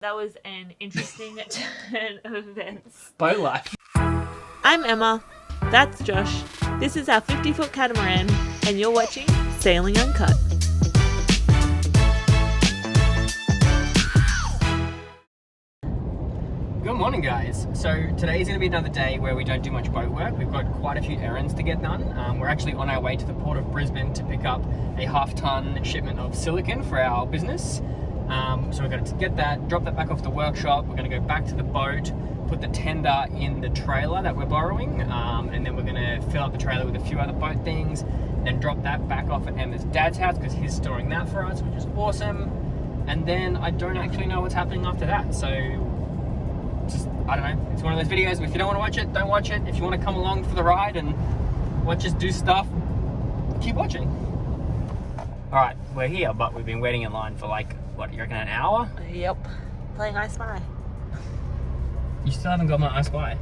That was an interesting turn of events. Boat life. I'm Emma. That's Josh. This is our 50-foot catamaran, and you're watching Sailing Uncut. Good morning, guys. So today's going to be another day where we don't do much boat work. We've got quite a few errands to get done. We're actually on our way to the port of Brisbane to pick up a half-ton shipment of silicon for our business. So we're going to get that, drop that back off the workshop. We're going to go back to the boat, put the tender in the trailer that we're borrowing, and then we're going to fill up the trailer with a few other boat things, then drop that back off at Emma's dad's house because he's storing that for us, which is awesome. And then I don't actually know what's happening after that, so just, I don't know, it's one of those videos. If you don't want to watch it, don't watch it. If you want to come along for the ride and watch us do stuff, keep watching. Alright, we're here, but we've been waiting in line for like, what, you reckon an hour? Yep. Playing I Spy. You still haven't got my I Spy.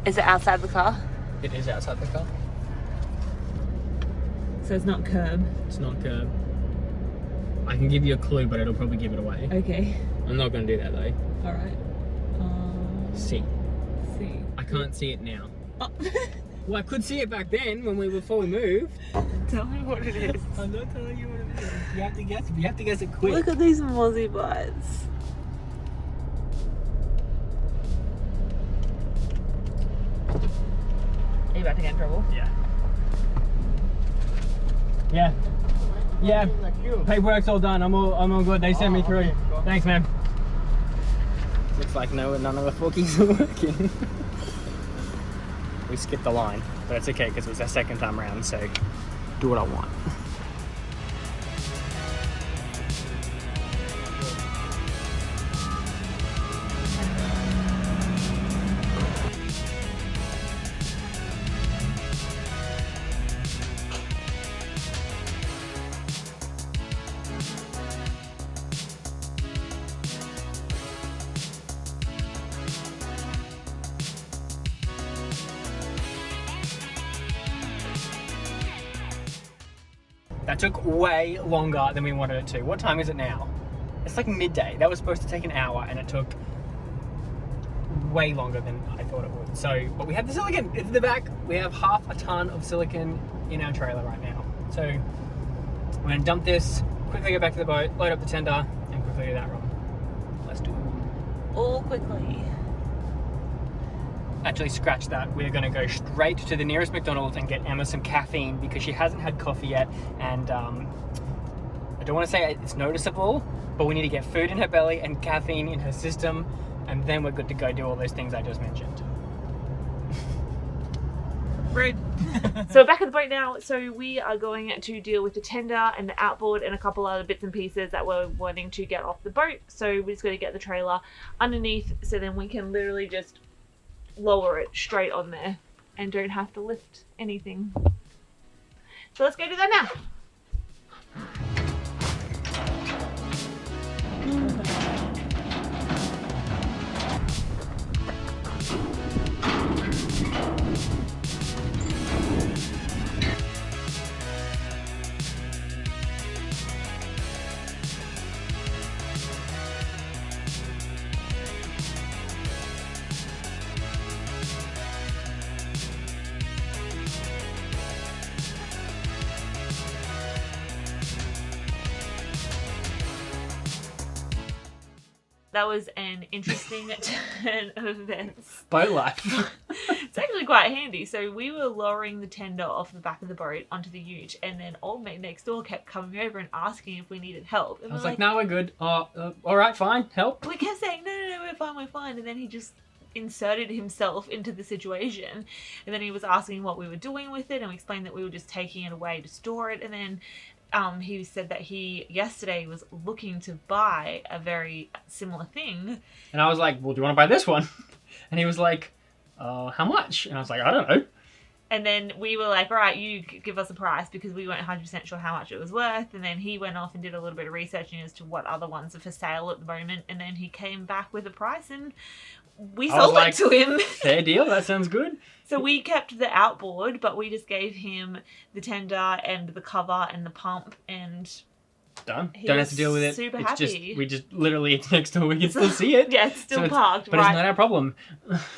Is it outside the car? It is outside the car. So it's not curb. It's not curb. I can give you a clue, but it'll probably give it away. Okay. I'm not going to do that though. Alright. See. See. I can't see it now. Oh. Well, I could see it back then before we moved. Tell me what it is. I'm not telling you what it is. You have to guess. You have to guess it quick. Look at these mozzie bites. Are you about to get in trouble? Yeah. Yeah. Yeah. Paperwork's all done. I'm all good. They sent me through. Okay. Thanks, man. Looks like none of the forkies are working. We skipped the line, but it's okay because it was our second time around, so do what I want. That took way longer than we wanted it to. What time is it now? It's like midday. That was supposed to take an hour and it took way longer than I thought it would. So, but we have the silicon. It's in the back. We have half a ton of silicon in our trailer right now. So we're gonna dump this, quickly go back to the boat, load up the tender, and quickly do that run. Let's do it. All quickly. Actually, scratch that. We're going to go straight to the nearest McDonald's and get Emma some caffeine because she hasn't had coffee yet, and I don't want to say it's noticeable, but we need to get food in her belly and caffeine in her system, and then we're good to go do all those things I just mentioned. Rude. So we're back at the boat now. So we are going to deal with the tender and the outboard and a couple other bits and pieces that we're wanting to get off the boat. So we're just going to get the trailer underneath so then we can literally just lower it straight on there and don't have to lift anything. So let's go do that now. That was an interesting turn of events. Boat life. It's actually quite handy. So we were lowering the tender off the back of the boat onto the ute, and then old mate next door kept coming over and asking if we needed help. And I was like, no, we're good. All right, fine, help. We kept saying, no, we're fine. And then he just inserted himself into the situation. And then he was asking what we were doing with it, and we explained that we were just taking it away to store it. And then he said that he yesterday was looking to buy a very similar thing. And I was like, well, do you want to buy this one? And he was like, how much? And I was like, I don't know. And then we were like, all right, you give us a price because we weren't 100% sure how much it was worth. And then he went off and did a little bit of researching as to what other ones are for sale at the moment. And then he came back with a price and we sold it to him. Fair deal, that sounds good. So we kept the outboard, but we just gave him the tender and the cover and the pump and done. He Don't have was to deal with it. super It's just happy. it's next door. We can still see it. Yeah, it's still So parked. but right. it's not our problem.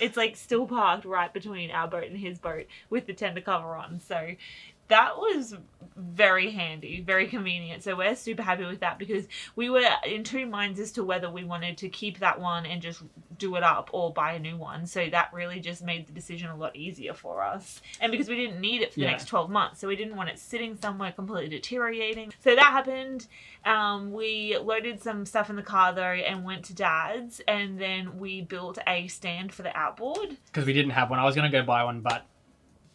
It's like still parked right between our boat and his boat with the tender cover on. So that was very handy, very convenient. So we're super happy with that because we were in two minds as to whether we wanted to keep that one and just do it up or buy a new one. So that really just made the decision a lot easier for us. And because we didn't need it for the next 12 months, so we didn't want it sitting somewhere completely deteriorating. So that happened. We loaded some stuff in the car though and went to Dad's, and then we built a stand for the outboard. Because we didn't have one. I was going to go buy one, but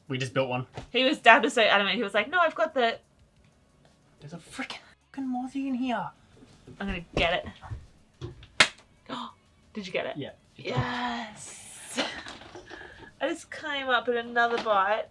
we just built one. Dad was so adamant. He was like, no, I've got the... There's a freaking mozzie in here. I'm going to get it. Oh, did you get it? Yeah. Yes. I just came up with another bite.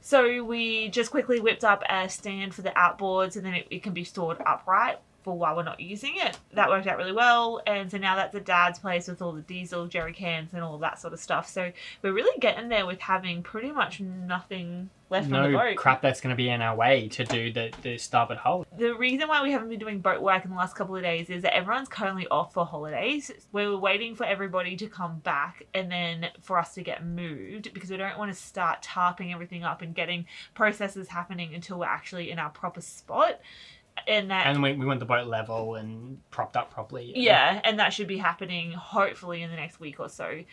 So we just quickly whipped up a stand for the outboards, and then it can be stored upright for while we're not using it. That worked out really well, and so now that's at Dad's place with all the diesel jerry cans and all of that sort of stuff. So we're really getting there with having pretty much nothing left on the boat. No crap that's going to be in our way to do the starboard hull. The reason why we haven't been doing boat work in the last couple of days is that everyone's currently off for holidays. We were waiting for everybody to come back and then for us to get moved, because we don't want to start tarping everything up and getting processes happening until we're actually in our proper spot. And we want the boat level and propped up properly. Yeah, and that should be happening hopefully in the next week or so.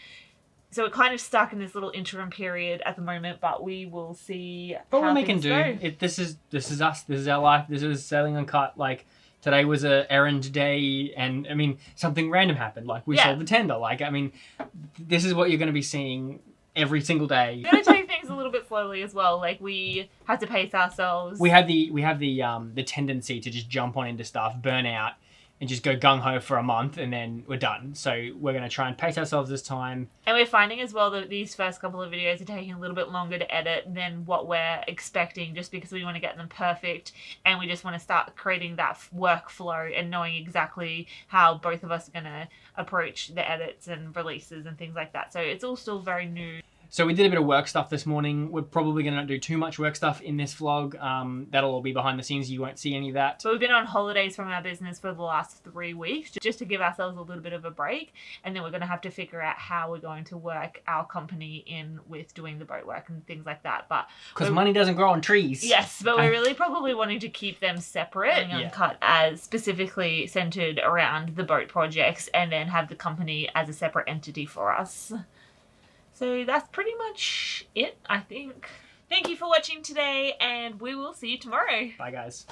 So we're kind of stuck in this little interim period at the moment, but we will see but how what we can things do. go. This is us. This is our life. This is Sailing Uncut. Like, today was a errand day, and I mean, something random happened. Like, we sold the tender. Like, I mean, this is what you're going to be seeing every single day. We're going to take things a little bit slowly as well. Like, we have to pace ourselves. We have the tendency to just jump on into stuff, burn out, and just go gung-ho for a month, and then we're done. So we're going to try and pace ourselves this time. And we're finding as well that these first couple of videos are taking a little bit longer to edit than what we're expecting, just because we want to get them perfect, and we just want to start creating that workflow and knowing exactly how both of us are going to approach the edits and releases and things like that. So it's all still very new. So we did a bit of work stuff this morning. We're probably going to not do too much work stuff in this vlog. That'll all be behind the scenes. You won't see any of that. So we've been on holidays from our business for the last 3 weeks, just to give ourselves a little bit of a break. And then we're going to have to figure out how we're going to work our company in with doing the boat work and things like that. But because money doesn't grow on trees. Yes, but we're really probably wanting to keep them separate and Uncut as specifically centered around the boat projects, and then have the company as a separate entity for us. So that's pretty much it, I think. Thank you for watching today, and we will see you tomorrow. Bye, guys.